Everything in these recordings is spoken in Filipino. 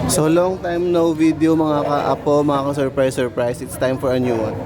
So long time no video mga ka-apo, mga ka-surprise. It's time for a new one.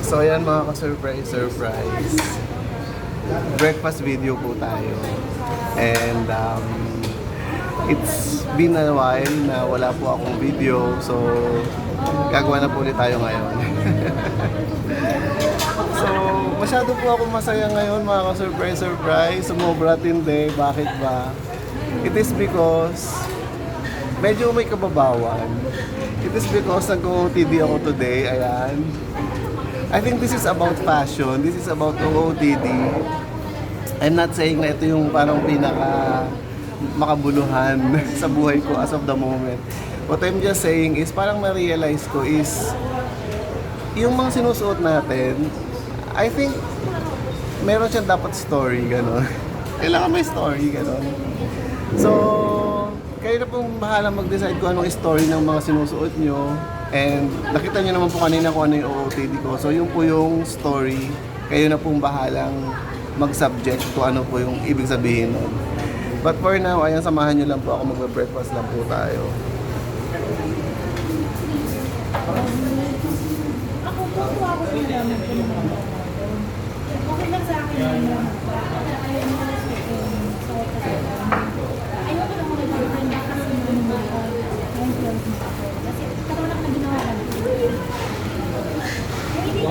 So ayan mga ka-surprise. Breakfast video po tayo. And it's been a while na wala po akong video. So gagawa na po ulit tayo ngayon. So masyado po ako masaya ngayon mga ka-surprise. Sumobra tindi. Bakit ba? It is because medyo may kababawan. It is because nag-OOTD ako today. Ayan. I think this is about fashion. This is about OOTD. I'm not saying na ito yung parang pinaka makabuluhan sa buhay ko as of the moment. What I'm just saying is parang ma-realize ko is yung mga sinusuot natin, I think meron siyang dapat story, gano'n. Kailangan may story, gano'n. So, kayo na pong bahala mag-decide kung anong story ng mga sinusuot nyo. And nakita nyo naman po kanina kung ano yung OOTD ko. So yun po yung story. Kayo na pong bahalang mag-subject kung ano po yung ibig sabihin nun. But for now, ayan, samahan nyo lang po ako. Magbe-breakfast lang po tayo. Ako po ako pinalaman ko naman. Okay lang sa akin yun. Ayaw mo na sa akin. Ayoko lang ako nag-friend kasi yung mga friends mo ako. Kasi katulad na ginawa ka na. Hindi ka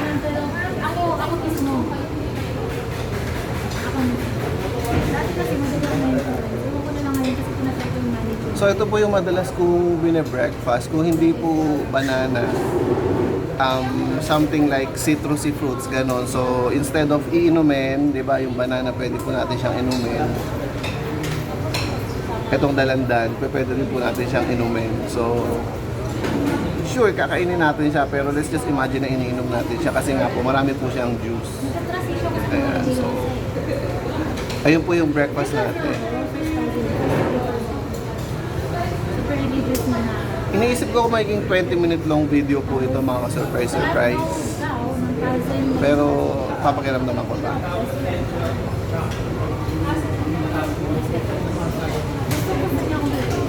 naman yun. Ako mismo. Dati kasi madalas na yun. Ewan ko na lang ngayon kasi pinatay ko yung manager. So ito po yung madalas kong bine-breakfast. Kung hindi po banana, something like citrusy fruits, ganon. So instead of iinumin, di ba, yung banana pwede po natin siyang inumin. Itong dalandan, pwede rin po natin siyang inumin. So sure, kakainin natin siya, pero let's just imagine na iniinom natin siya kasi nga po marami po siyang juice. Ayan, so ayun po yung breakfast natin. Iniisip ko kung magiging 20-minute long video po ito mga ka-surprise. Pero papakiramdaman ko lang.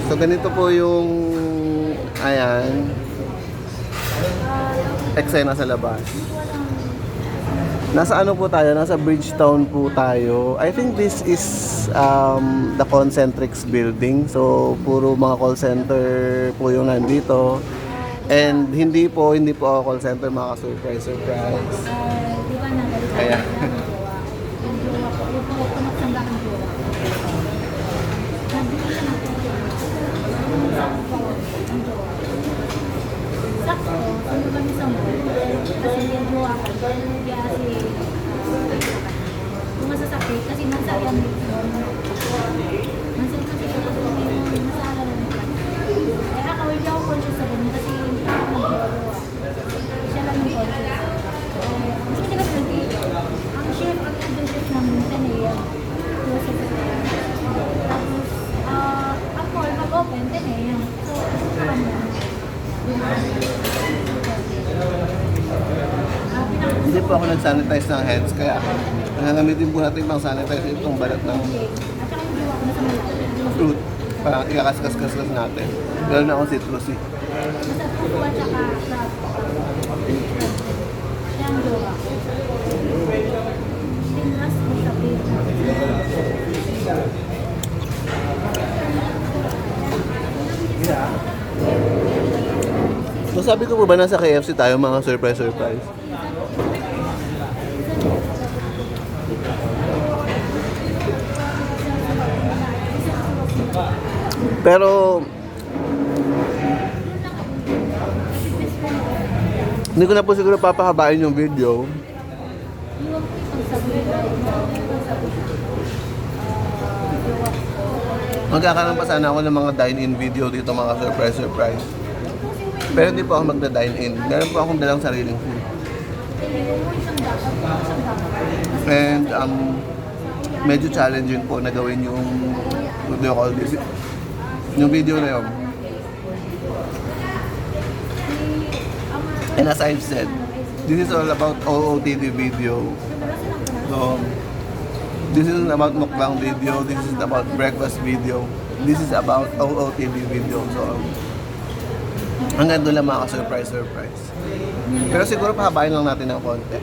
So ganito po yung ayan eksena sa labas. Nasa ano po tayo? Nasa Bridgetown po tayo. I think this is the Concentrix building. So puro mga call center po yung nandito. And hindi po ako call center, mga surprise. Di ba na? Kaya Yung pumagsangga ng jowa. Sakto, sundo kami sa mall. Kasi yung jowa ko, kaya si pumasasakit kasi nasa yan. Nasa kasi ako yung masala na nila. Kaya ako, hindi ako conscious sa ganyan kasi yung jowa. Siya lang yung conscious. Kasi sila pwede. Ang chef, ang chef namin, 10 a.m. Tapos, ang mall mag-open, 10 a.m. So, sa kanya. hindi po ako nag-sanitize ng hands, kaya gagamitin po natin pang sanitize itong balat ng fruit para ikakaskas-kaskas natin. Lalo na akong citrusy. Basta puso at saka crab. Siya ang jowa ko. Tinras mo sa pizza. Sabi ko po ba nasa KFC tayo mga surprise? Pero hindi ko na po siguro papahabain yung video. Magkakaroon pa sana ako ng mga dine-in video dito mga surprise. Pero hindi po ako magda-dine-in. Meron po akong dalang sariling food. And medyo challenging po na gawin yung what do you call this? Yung video na yun. And as I've said, this is all about OOTD video. So, this isn't about mukbang video, this is about breakfast video. This is about OOTD video. So, hanggang doon lang mga surprise. Pero siguro pahabain lang natin ng konti.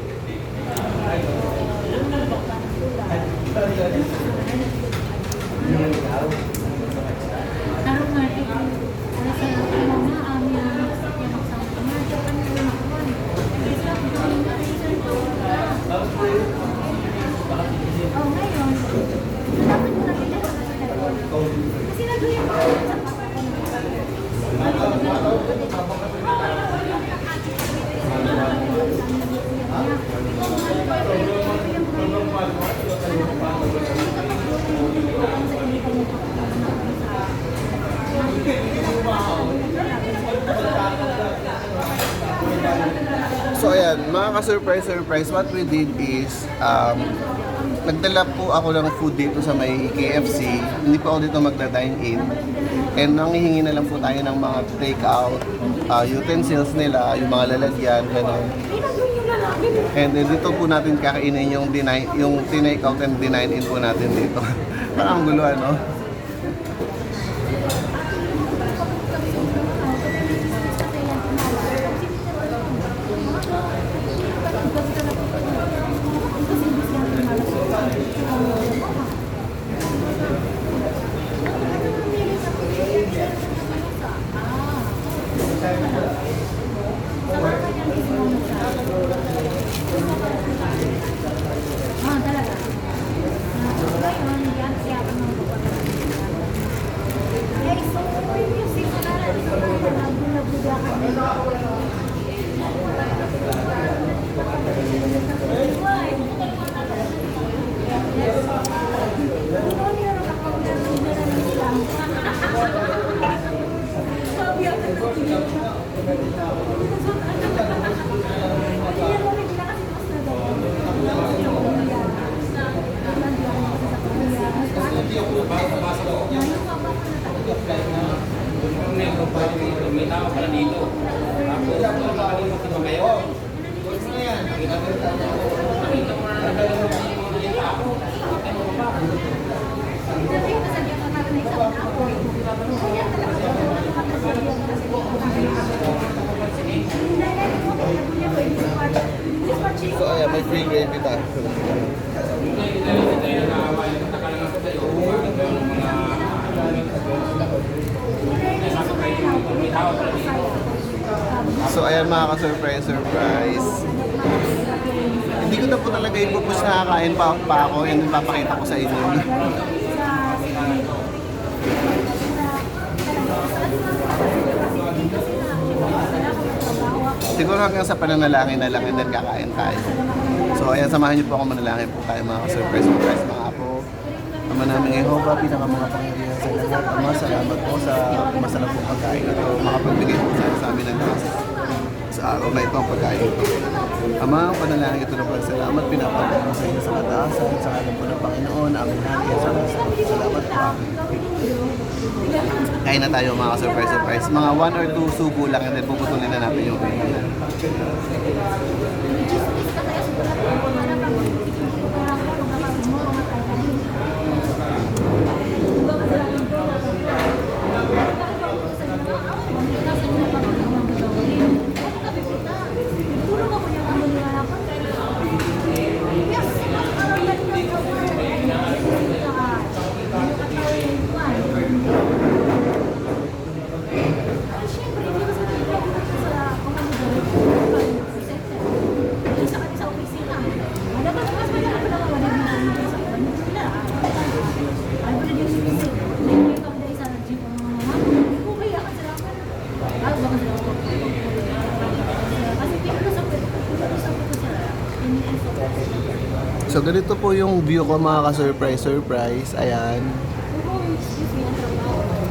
So ayan, mga ka-surprise, what we did is nagdala po ako ng food dito sa may KFC. Hindi po ako dito magda-dine-in. And nanghihingi na lang po tayo ng mga take-out utensils nila, yung mga lalagyan, gano'n. And then dito po natin kakainin yung tinake-out and dine-in po natin dito. Parang gulo, ano? So ayan, may free gravy tayo. So ayan mga ka-surprise. Hindi ko na po talaga ipupush na kakain pa ako and papakita ko sa inyo. Siguro hanggang sa pananalangin na lang and then kakain tayo. So ayan, samahan niyo po ako manalangin po tayo mga surprise mga apo. Ama namin Jehovah, mga Panginoon sa lahat. Ama, salamat po sa masarap pong pagkain ito. Makapagbigay po sa amin ng lakas sa araw na ito ang pagkain ito. Ama, ang panalangin ito na salamat. Pinapagawa mo sa inyo sa kataasan. Sa alam po ng Panginoon, aming hari at salamat po. Kain na tayo mga surprise. Mga 1 or 2 subo lang and then puputulin na natin yung video. So ganito po yung view ko mga ka-surprise. Ayan.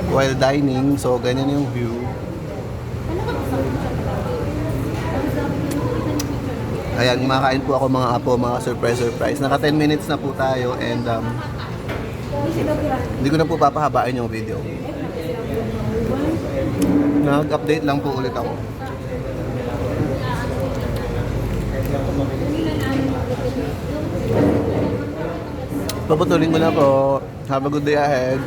While dining, so ganyan yung view. Ayan, kumakain po ako mga apo, mga surprise. Naka 10 minutes na po tayo and hindi ko na po papahabain yung video. Nag-update lang po ulit ako. Paputulin ko na po. Have a good day ahead.